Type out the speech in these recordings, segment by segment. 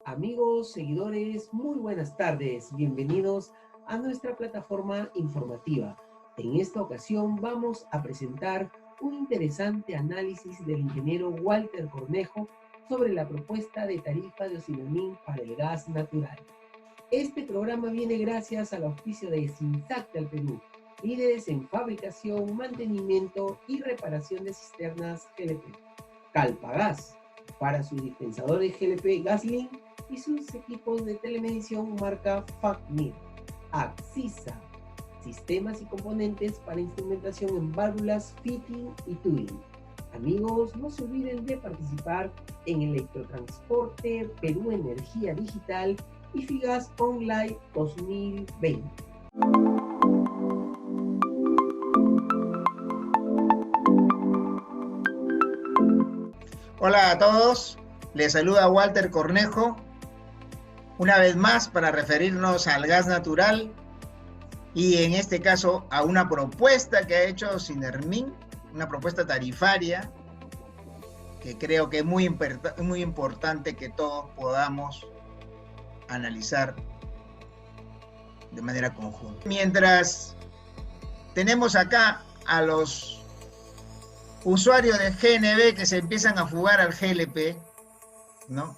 Amigos, seguidores, muy buenas tardes. Bienvenidos a nuestra plataforma informativa. En esta ocasión vamos a presentar un interesante análisis del ingeniero Walter Cornejo sobre la propuesta de tarifa de Osimermin para el gas natural. Este programa viene gracias al auspicio de Sinsactal Perú, líderes en fabricación, mantenimiento y reparación de cisternas GLP. Calpagas, para sus dispensadores GLP GasLink y sus equipos de telemedición marca FACMIR. Axisa, sistemas y componentes para instrumentación en válvulas, fitting y tubing. Amigos, no se olviden de participar en Electrotransporte, Perú Energía Digital y Figas Online 2020. Hola a todos, les saluda Walter Cornejo, una vez más para referirnos al gas natural y en este caso a una propuesta que ha hecho Osimermin, una propuesta tarifaria que creo que es muy importante que todos podamos analizar de manera conjunta. Mientras tenemos acá a los usuarios de GNB que se empiezan a fugar al GLP, ¿no?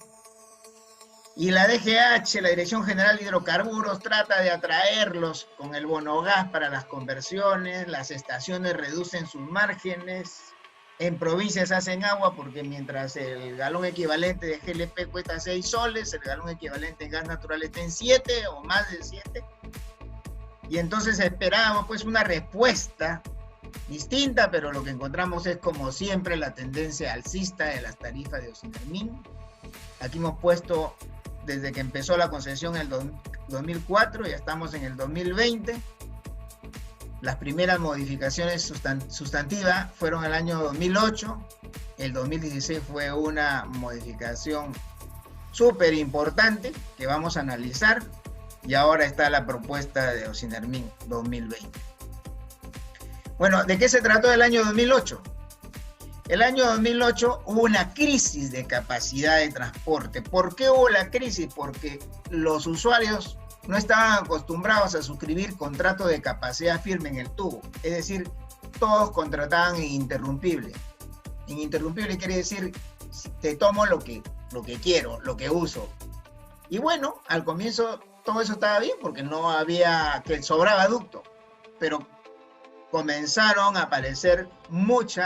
Y la DGH, la Dirección General de Hidrocarburos, trata de atraerlos con el bonogas para las conversiones, las estaciones reducen sus márgenes, en provincias hacen agua porque mientras el galón equivalente de GLP cuesta 6 soles, el galón equivalente de gas natural está en 7 o más de 7. Y entonces esperábamos pues una respuesta distinta, pero lo que encontramos es como siempre la tendencia alcista de las tarifas de Osimermin. Aquí hemos puesto desde que empezó la concesión en el 2004, ya estamos en el 2020. Las primeras modificaciones sustantivas fueron el año 2008, el 2016 fue una modificación súper importante que vamos a analizar y ahora está la propuesta de Osimermin 2020. Bueno, ¿de qué se trató el año 2008? El año 2008 hubo una crisis de capacidad de transporte. ¿Por qué hubo la crisis? Porque los usuarios no estaban acostumbrados a suscribir contratos de capacidad firme en el tubo. Es decir, todos contrataban ininterrumpible. Ininterrumpible quiere decir, te tomo lo que quiero, lo que uso. Y bueno, al comienzo todo eso estaba bien porque no había, que sobraba ducto. Pero comenzaron a aparecer muchos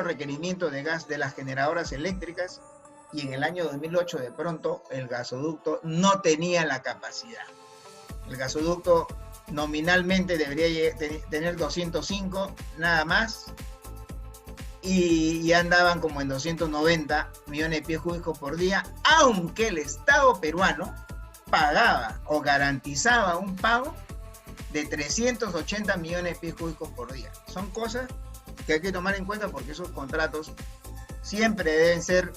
requerimientos de gas de las generadoras eléctricas y en el año 2008 de pronto el gasoducto no tenía la capacidad. El gasoducto nominalmente debería tener 205 nada más y andaban como en 290 millones de pies cúbicos por día, aunque el Estado peruano pagaba o garantizaba un pago de 380 millones de pies cúbicos por día. Son cosas que hay que tomar en cuenta porque esos contratos siempre deben ser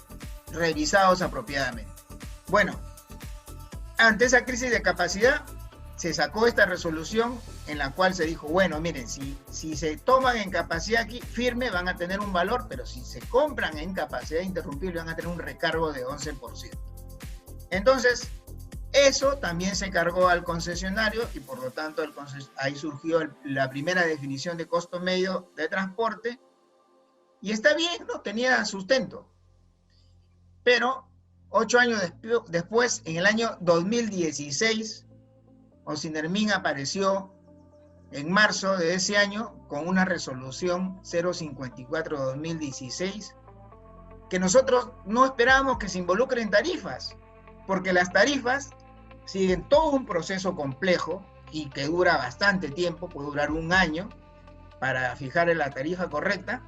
revisados apropiadamente. Bueno, ante esa crisis de capacidad se sacó esta resolución en la cual se dijo, bueno, miren, si se toman en capacidad aquí firme van a tener un valor, pero si se compran en capacidad interrumpible van a tener un recargo de 11%. Entonces, eso también se cargó al concesionario y por lo tanto ahí surgió la primera definición de costo medio de transporte y está bien, ¿no? Tenía sustento. Pero 8 años después, en el año 2016, Osimermin apareció en marzo de ese año con una resolución 054-2016 que nosotros no esperábamos que se involucre en tarifas, porque las tarifas siguen todo un proceso complejo y que dura bastante tiempo, puede durar un año para fijar la tarifa correcta,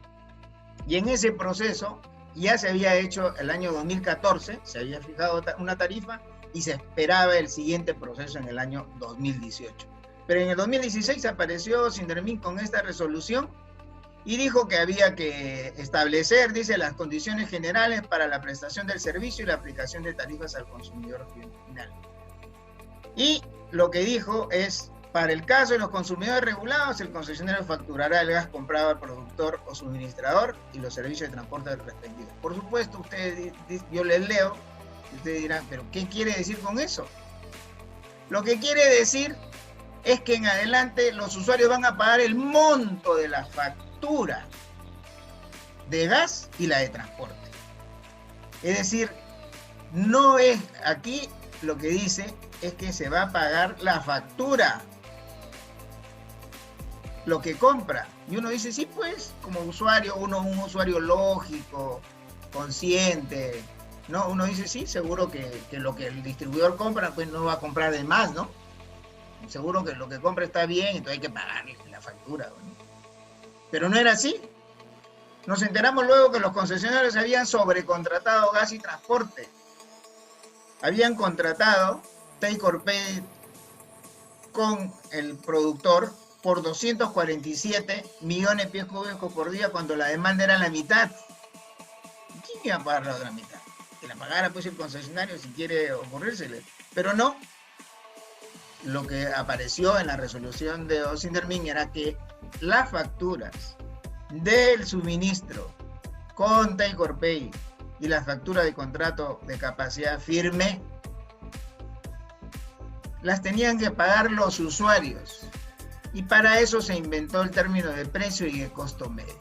y en ese proceso ya se había hecho el año 2014, se había fijado una tarifa y se esperaba el siguiente proceso en el año 2018. Pero en el 2016 apareció Osimermin con esta resolución y dijo que había que establecer, dice, las condiciones generales para la prestación del servicio y la aplicación de tarifas al consumidor final. Y lo que dijo es, para el caso de los consumidores regulados, el concesionario facturará el gas comprado al productor o suministrador y los servicios de transporte respectivos. Por supuesto, ustedes, yo les leo, Ustedes dirán, ¿pero qué quiere decir con eso? Lo que quiere decir es que en adelante los usuarios van a pagar el monto de la factura de gas y la de transporte. Es decir, no es aquí lo que dice es que se va a pagar la factura, lo que compra. Y uno dice, sí, pues, como usuario, un usuario lógico, consciente, ¿no? Uno dice, sí, seguro que lo que el distribuidor compra, pues no va a comprar de más, ¿no? Seguro que lo que compra está bien, entonces hay que pagarle la factura, ¿no? Pero no era así. Nos enteramos luego que los concesionarios habían sobrecontratado gas y transporte. Habían contratado take or pay con el productor por 247 millones de pies cúbicos por día cuando la demanda era la mitad. ¿Quién iba a pagar la otra mitad? Que la pagara pues el concesionario si quiere ocurrírsele. Pero no. Lo que apareció en la resolución de Osindermin era que las facturas del suministro con take or pay y la factura de contrato de capacidad firme las tenían que pagar los usuarios, y para eso se inventó el término de precio y de costo medio.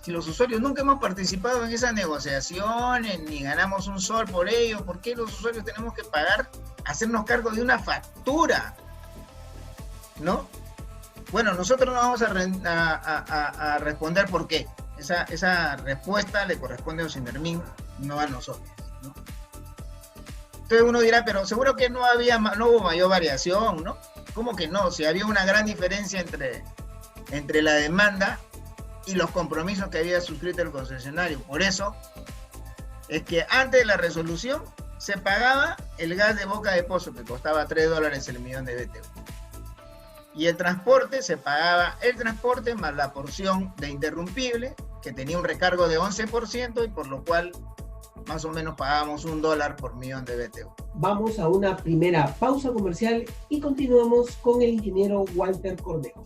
Si los usuarios nunca hemos participado en esas negociaciones ni ganamos un sol por ello, ¿por qué los usuarios tenemos que pagar, hacernos cargo de una factura? ¿No? Bueno, nosotros no vamos a responder por qué. Esa respuesta le corresponde a Osindermin, no a nosotros, ¿no? Entonces uno dirá, pero seguro que no hubo mayor variación, ¿no? ¿Cómo que no? Si había una gran diferencia entre la demanda y los compromisos que había suscrito el concesionario. Por eso es que antes de la resolución se pagaba el gas de boca de pozo, que costaba $3 el millón de BTU. Y el transporte, se pagaba el transporte más la porción de interrumpible, que tenía un recargo de 11%, y por lo cual más o menos pagábamos $1 por millón de BTU. Vamos a una primera pausa comercial y continuamos con el ingeniero Walter Cornejo.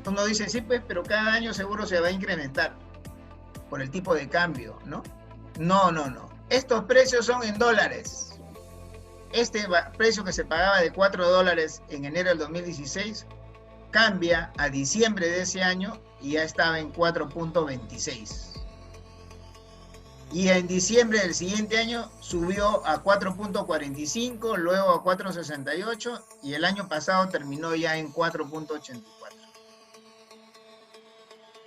Uno dice, sí, pues, pero cada año seguro se va a incrementar por el tipo de cambio, ¿no? No. Estos precios son en dólares. Este precio que se pagaba de $4 en enero del 2016 cambia a diciembre de ese año y ya estaba en 4.26. Y en diciembre del siguiente año subió a 4.45, luego a 4.68 y el año pasado terminó ya en 4.84.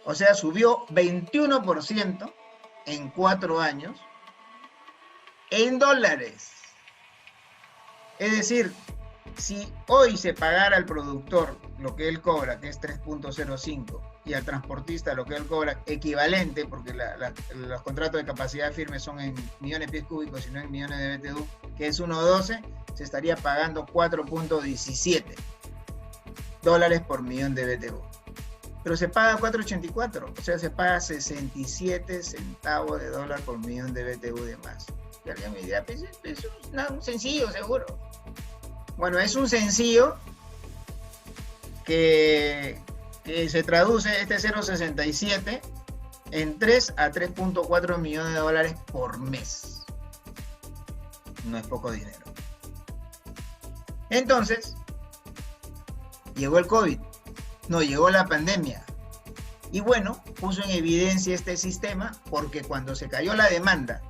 O sea, subió 21% en 4 años en dólares. Es decir, si hoy se pagara al productor lo que él cobra, que es 3.05, y al transportista lo que él cobra equivalente, porque los contratos de capacidad firme son en millones de pies cúbicos y no en millones de BTU, que es 1.12, se estaría pagando 4.17 dólares por millón de BTU. Pero se paga 4.84, o sea, se paga 67 centavos de dólar por millón de BTU de más. Y alguien me dirá, pues es un sencillo, seguro. Bueno, es un sencillo que se traduce este 0.67 en 3 a 3.4 millones de dólares por mes. No es poco dinero. Entonces, llegó el COVID, no llegó la pandemia. Y bueno, puso en evidencia este sistema porque cuando se cayó la demanda,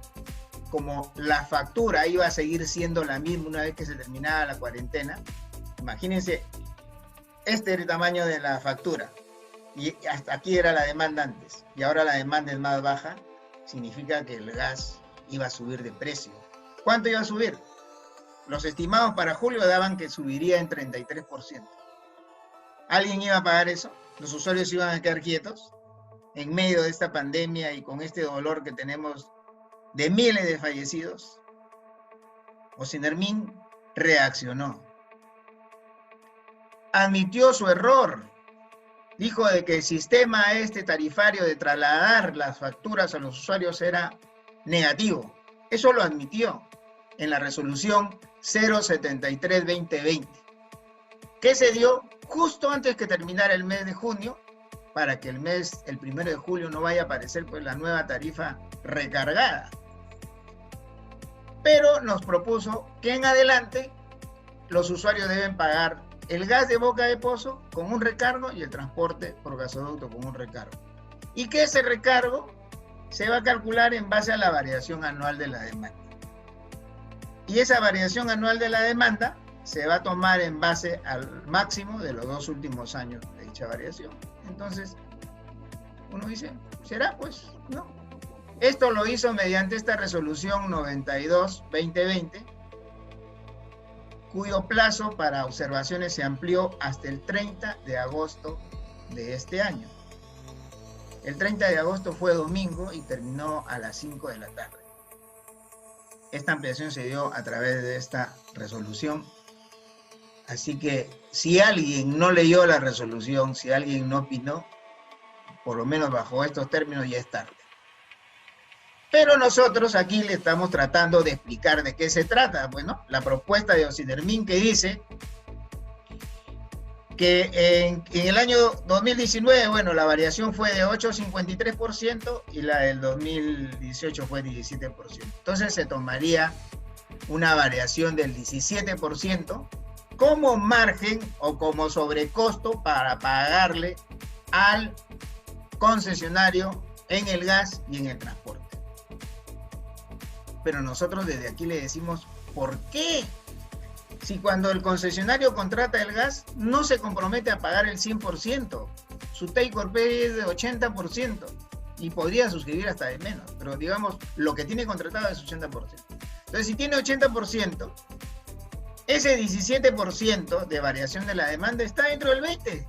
como la factura iba a seguir siendo la misma una vez que se terminara la cuarentena, imagínense, este era el tamaño de la factura y hasta aquí era la demanda antes y ahora la demanda es más baja, significa que el gas iba a subir de precio. ¿Cuánto iba a subir? Los estimados para julio daban que subiría en 33%. ¿Alguien iba a pagar eso? ¿Los usuarios iban a quedar quietos en medio de esta pandemia y con este dolor que tenemos de miles de fallecidos? Ocinermin reaccionó. Admitió su error. Dijo de que el sistema tarifario de trasladar las facturas a los usuarios era negativo. Eso lo admitió en la resolución 073-2020, que se dio justo antes que terminara el mes de junio, para que el 1 de julio no vaya a aparecer pues la nueva tarifa recargada. Pero nos propuso que en adelante los usuarios deben pagar el gas de boca de pozo con un recargo y el transporte por gasoducto con un recargo. Y que ese recargo se va a calcular en base a la variación anual de la demanda. Y esa variación anual de la demanda se va a tomar en base al máximo de los 2 últimos años de dicha variación. Entonces, uno dice, ¿será? Pues no. Esto lo hizo mediante esta resolución 92-2020, cuyo plazo para observaciones se amplió hasta el 30 de agosto de este año. El 30 de agosto fue domingo y terminó a las 5 de la tarde. Esta ampliación se dio a través de esta resolución. Así que si alguien no leyó la resolución, si alguien no opinó, por lo menos bajo estos términos ya es tarde. Pero nosotros aquí le estamos tratando de explicar de qué se trata. Bueno, la propuesta de Ocinermin que dice que en el año 2019, bueno, la variación fue de 8,53% y la del 2018 fue 17%. Entonces se tomaría una variación del 17% como margen o como sobrecosto para pagarle al concesionario en el gas y en el transporte. Pero nosotros desde aquí le decimos, ¿por qué? Si cuando el concesionario contrata el gas, no se compromete a pagar el 100%. Su take or pay es de 80% y podría suscribir hasta de menos. Pero digamos, lo que tiene contratado es 80%. Entonces, si tiene 80%, ese 17% de variación de la demanda está dentro del 20%.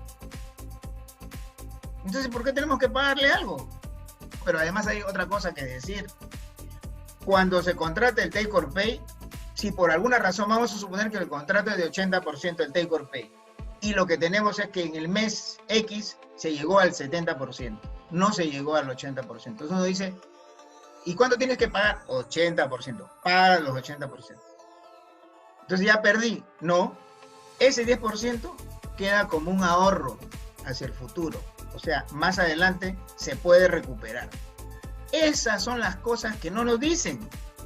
Entonces, ¿por qué tenemos que pagarle algo? Pero además hay otra cosa que decir. Cuando se contrata el take or pay, si por alguna razón vamos a suponer que el contrato es de 80% el take or pay, y lo que tenemos es que en el mes X se llegó al 70%, no se llegó al 80%. Entonces uno dice, ¿y cuánto tienes que pagar? 80%, paga los 80%. Entonces ya perdí. No, ese 10% queda como un ahorro hacia el futuro. O sea, más adelante se puede recuperar. Esas son las cosas que no nos dicen.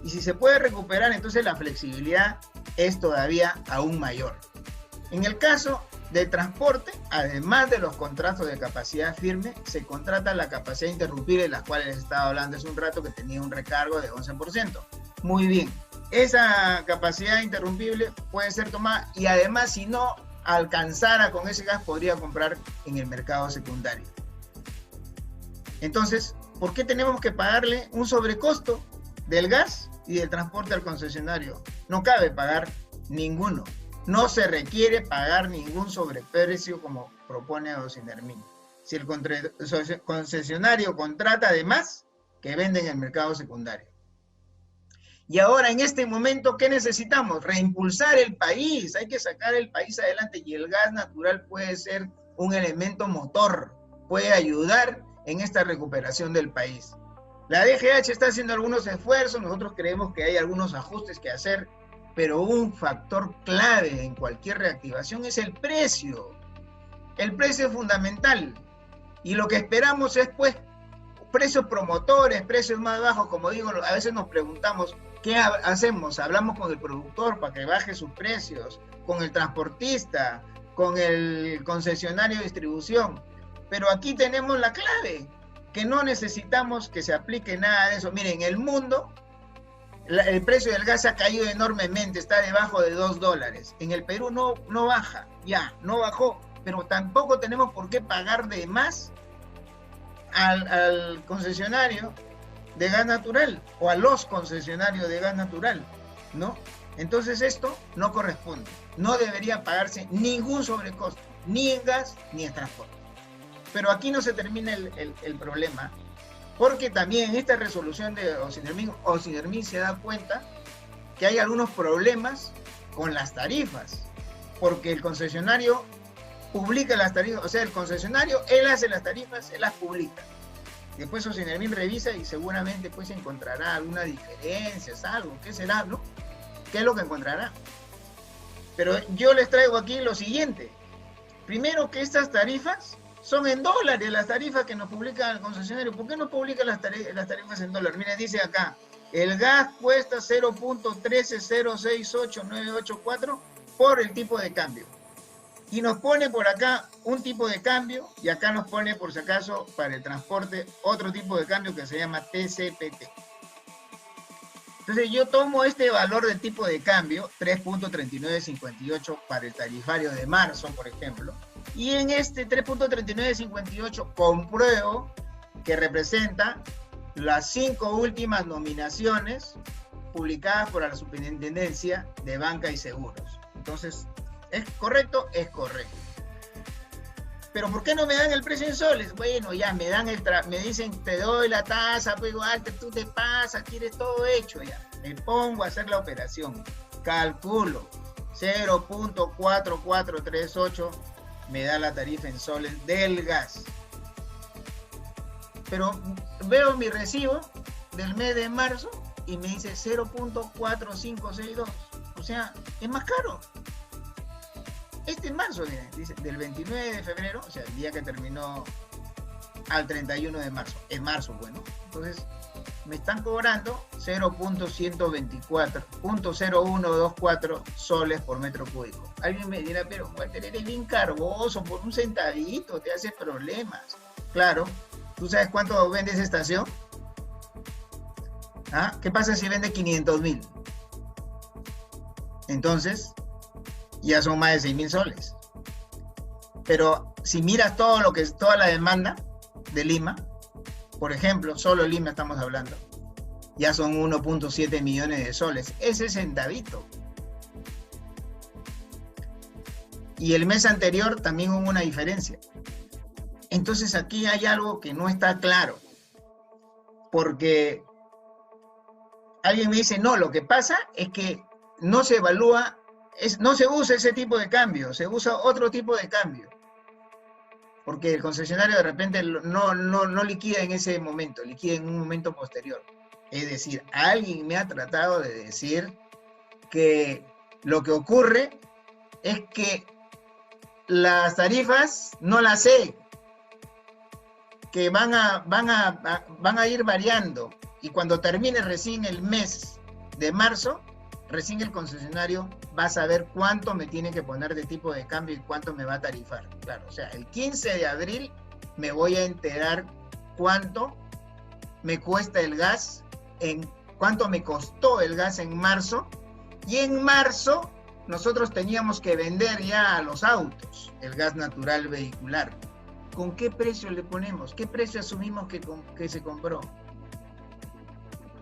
Y si se puede recuperar, entonces la flexibilidad es todavía aún mayor. En el caso del transporte, además de los contratos de capacidad firme, se contrata la capacidad interrumpible, de las cuales les estaba hablando hace un rato, que tenía un recargo de 11%. Muy bien. Esa capacidad interrumpible puede ser tomada y además, si no alcanzara con ese gas, podría comprar en el mercado secundario. Entonces, ¿por qué tenemos que pagarle un sobrecosto del gas y del transporte al concesionario? No cabe pagar ninguno. No se requiere pagar ningún sobreprecio como propone Ocinermin. Si el concesionario contrata de más, que vende en el mercado secundario. Y ahora, en este momento, ¿qué necesitamos? Reimpulsar el país. Hay que sacar el país adelante y el gas natural puede ser un elemento motor. Puede ayudar en esta recuperación del país. La DGH está haciendo algunos esfuerzos, nosotros creemos que hay algunos ajustes que hacer, pero un factor clave en cualquier reactivación es el precio. El precio es fundamental. Y lo que esperamos es, pues, precios promotores, precios más bajos. Como digo, a veces nos preguntamos, ¿Qué hacemos? Hablamos con el productor para que baje sus precios, con el transportista, con el concesionario de distribución. Pero aquí tenemos la clave, que no necesitamos que se aplique nada de eso. Miren, en el mundo, el precio del gas ha caído enormemente, está debajo de $2. En el Perú no baja, ya, no bajó, pero tampoco tenemos por qué pagar de más al concesionario de gas natural o a los concesionarios de gas natural, ¿no? Entonces esto no corresponde, no debería pagarse ningún sobrecosto, ni en gas ni en transporte. Pero aquí no se termina el problema, porque también en esta resolución de Ocinermin se da cuenta que hay algunos problemas con las tarifas, porque el concesionario publica las tarifas, o sea, el concesionario, él hace las tarifas, él las publica. Después Ocinermin revisa y seguramente pues encontrará alguna diferencia, algo, ¿qué será, no? ¿Qué es lo que encontrará? Pero yo les traigo aquí lo siguiente. Primero, que estas tarifas son en dólares, las tarifas que nos publica el concesionario. ¿Por qué no publica las tarifas en dólares? Miren, dice acá, el gas cuesta 0.13068.984 por el tipo de cambio. Y nos pone por acá un tipo de cambio, y acá nos pone, por si acaso, para el transporte, otro tipo de cambio que se llama TCPT. Entonces yo tomo este valor del tipo de cambio, 3.3958 para el tarifario de marzo, por ejemplo, y en este 3.3958 compruebo que representa las 5 últimas nominaciones publicadas por la Superintendencia de Banca y Seguros. Entonces, ¿es correcto? Es correcto. Pero ¿por qué no me dan el precio en soles? Bueno, ya me dicen, te doy la tasa, pues igual tú te pasas, quieres todo hecho ya. Me pongo a hacer la operación, calculo 0.4438, me da la tarifa en soles del gas. Pero veo mi recibo del mes de marzo y me dice 0.4562, o sea, es más caro. Este en marzo, dice, del 29 de febrero, o sea, el día que terminó, al 31 de marzo. En marzo, bueno. Entonces, me están cobrando 0.0124 soles por metro cúbico. Alguien me dirá, pero Walter, eres bien cargoso, por un centavito te hace problemas. Claro, ¿tú sabes cuánto vende esa estación? ¿Ah? ¿Qué pasa si vende 500.000? Entonces, ya son más de 6.000 soles. Pero si miras todo lo que es toda la demanda de Lima, por ejemplo, solo Lima estamos hablando, ya son 1.7 millones de soles. Ese centavito. Y el mes anterior también hubo una diferencia. Entonces aquí hay algo que no está claro. Porque alguien me dice, no, lo que pasa es que no se evalúa, no se usa ese tipo de cambio, se usa otro tipo de cambio. Porque el concesionario de repente no liquida en ese momento, liquida en un momento posterior. Es decir, alguien me ha tratado de decir que lo que ocurre es que las tarifas no las sé, que van a ir variando, y cuando termine recién el mes de marzo, recién el concesionario va a saber cuánto me tiene que poner de tipo de cambio y cuánto me va a tarifar. Claro, o sea, el 15 de abril me voy a enterar cuánto me cuesta el gas, cuánto me costó el gas en marzo, y en marzo nosotros teníamos que vender ya a los autos el gas natural vehicular. ¿Con qué precio le ponemos? ¿Qué precio asumimos que se compró?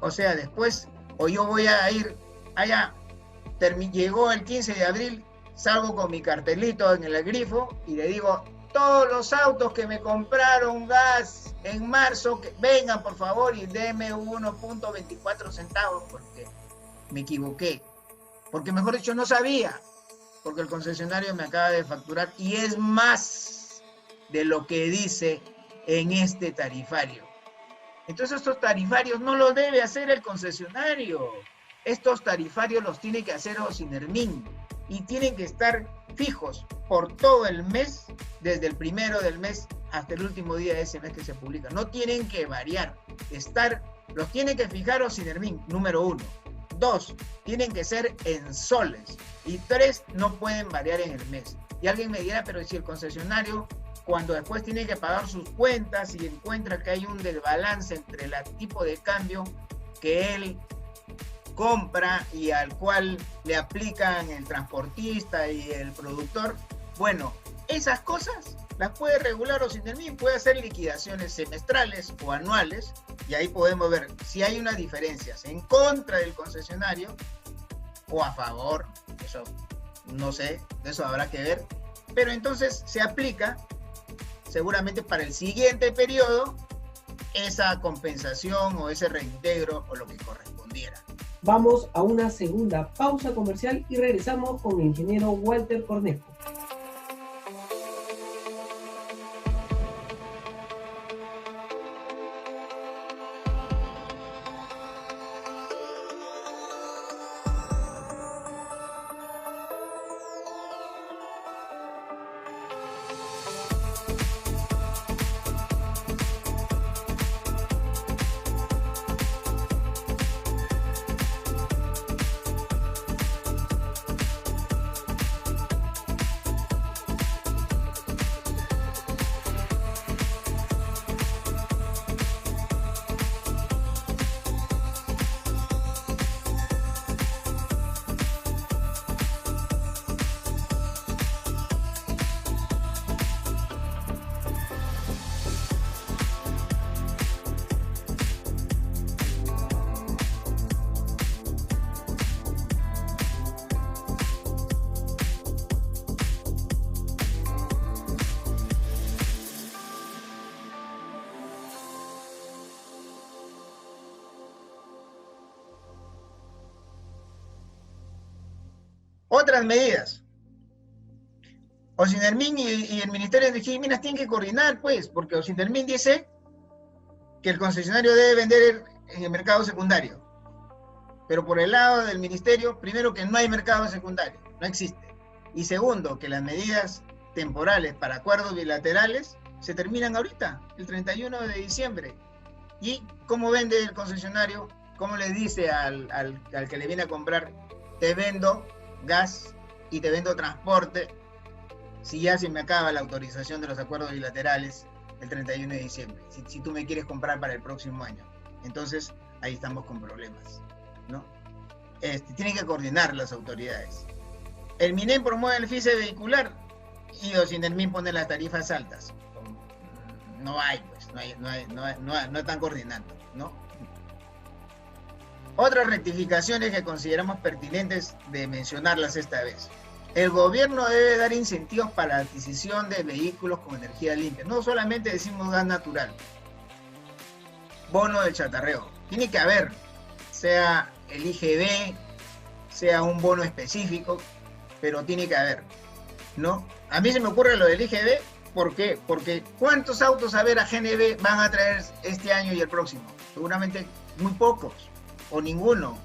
O sea, después, o yo voy a ir allá, llegó el 15 de abril, salgo con mi cartelito en el grifo y le digo, todos los autos que me compraron gas en marzo, que vengan por favor y denme 1.24 centavos porque me equivoqué. Porque mejor dicho, no sabía, porque el concesionario me acaba de facturar y es más de lo que dice en este tarifario. Entonces estos tarifarios no los debe hacer el concesionario. Estos tarifarios los tiene que hacer Ocinermin y tienen que estar fijos por todo el mes, desde el primero del mes hasta el último día de ese mes que se publica. No tienen que variar, los tiene que fijar Ocinermin, número 1. 2, tienen que ser en soles. Y 3, no pueden variar en el mes. Y alguien me dirá, pero si el concesionario, cuando después tiene que pagar sus cuentas y encuentra que hay un desbalance entre el tipo de cambio que él compra y al cual le aplican el transportista y el productor, bueno, esas cosas las puede regular Osintermin, puede hacer liquidaciones semestrales o anuales, y ahí podemos ver si hay unas diferencias en contra del concesionario o a favor. Eso no sé, de eso habrá que ver, pero entonces se aplica seguramente para el siguiente periodo esa compensación o ese reintegro o lo que correspondiera. Vamos a una segunda pausa comercial y regresamos con el ingeniero Walter Cornejo. Otras medidas. Osintermin y el Ministerio de Energía y Minas tienen que coordinar, pues, porque Osintermin dice que el concesionario debe vender en el mercado secundario. Pero por el lado del ministerio, primero, que no hay mercado secundario, no existe. Y segundo, que las medidas temporales para acuerdos bilaterales se terminan ahorita, el 31 de diciembre. ¿Y cómo vende el concesionario? ¿Cómo le dice al que le viene a comprar, te vendo gas y te vendo transporte, si ya se me acaba la autorización de los acuerdos bilaterales el 31 de diciembre, si tú me quieres comprar para el próximo año? Entonces ahí estamos con problemas, ¿no? Tienen que coordinar las autoridades. El MINEM promueve el FICE vehicular y Osintermin pone las tarifas altas. No hay, pues, no están coordinando, ¿no? Otras rectificaciones que consideramos pertinentes de mencionarlas esta vez. El gobierno debe dar incentivos para la adquisición de vehículos con energía limpia. No solamente decimos gas natural. Bono del chatarreo. Tiene que haber, sea el IGB, sea un bono específico, pero tiene que haber, ¿no? A mí se me ocurre lo del IGB, ¿por qué? Porque ¿cuántos autos a GNV van a traer este año y el próximo? Seguramente muy pocos. O ninguno,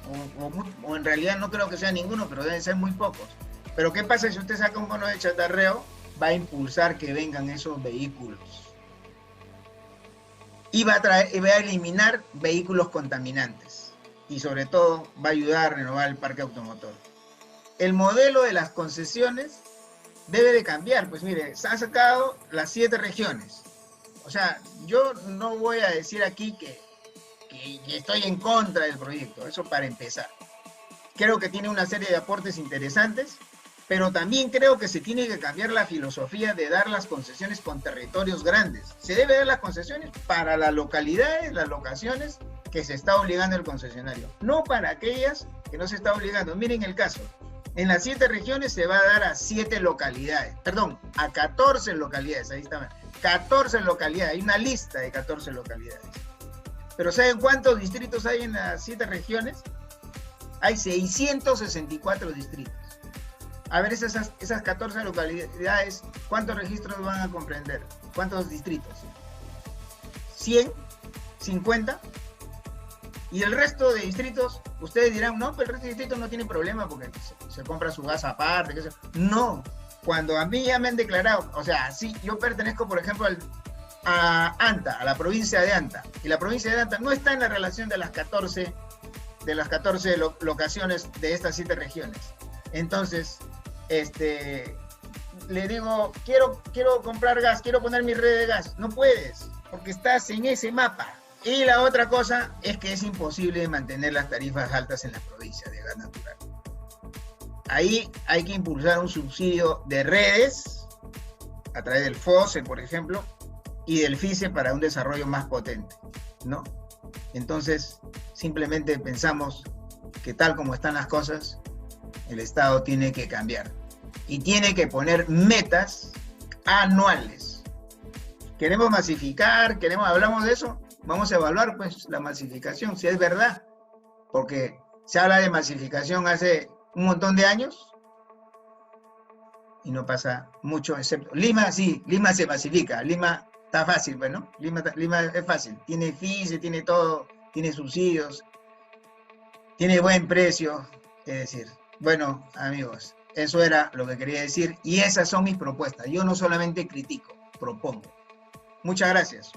o en realidad no creo que sea ninguno, pero deben ser muy pocos. Pero ¿qué pasa si usted saca un bono de chatarreo? Va a impulsar que vengan esos vehículos. Y va a eliminar vehículos contaminantes. Y sobre todo va a ayudar a renovar el parque automotor. El modelo de las concesiones debe de cambiar. Pues mire, se han sacado las 7 regiones. O sea, yo no voy a decir aquí que estoy en contra del proyecto, eso para empezar. Creo que tiene una serie de aportes interesantes, pero también creo que se tiene que cambiar la filosofía de dar las concesiones con territorios grandes. Se debe dar las concesiones para las localidades, las locaciones que se está obligando el concesionario, no para aquellas que no se está obligando. Miren el caso, en las 7 regiones se va a dar a 7 localidades, perdón, a 14 localidades, ahí está, 14 localidades, hay una lista de 14 localidades. Pero ¿saben cuántos distritos hay en las 7 regiones? Hay 664 distritos. A ver, esas 14 localidades, ¿cuántos registros van a comprender? ¿Cuántos distritos? ¿100? ¿50? Y el resto de distritos, ustedes dirán, no, pero el resto de distritos no tiene problema porque se compra su gas aparte. ¿Qué sé? No, cuando a mí ya me han declarado, o sea, sí, yo pertenezco, por ejemplo, a Anta, a la provincia de Anta, y la provincia de Anta no está en la relación de las 14 de las 14 locaciones de estas 7 regiones. Entonces, le digo, quiero comprar gas, quiero poner mi red de gas. No puedes, porque estás en ese mapa. Y la otra cosa es que es imposible mantener las tarifas altas en la provincia de gas natural. Ahí hay que impulsar un subsidio de redes, a través del FOSE, por ejemplo, y del FICE para un desarrollo más potente, ¿no? Entonces, simplemente pensamos que tal como están las cosas, el Estado tiene que cambiar y tiene que poner metas anuales. ¿Queremos masificar? ¿Hablamos de eso? Vamos a evaluar, pues, la masificación, si es verdad, porque se habla de masificación hace un montón de años y no pasa mucho, excepto Lima. Sí, Lima se masifica, Lima está fácil, bueno, Lima es fácil, tiene FICE, tiene todo, tiene subsidios, tiene buen precio, es decir, bueno, amigos, eso era lo que quería decir y esas son mis propuestas. Yo no solamente critico, propongo. Muchas gracias.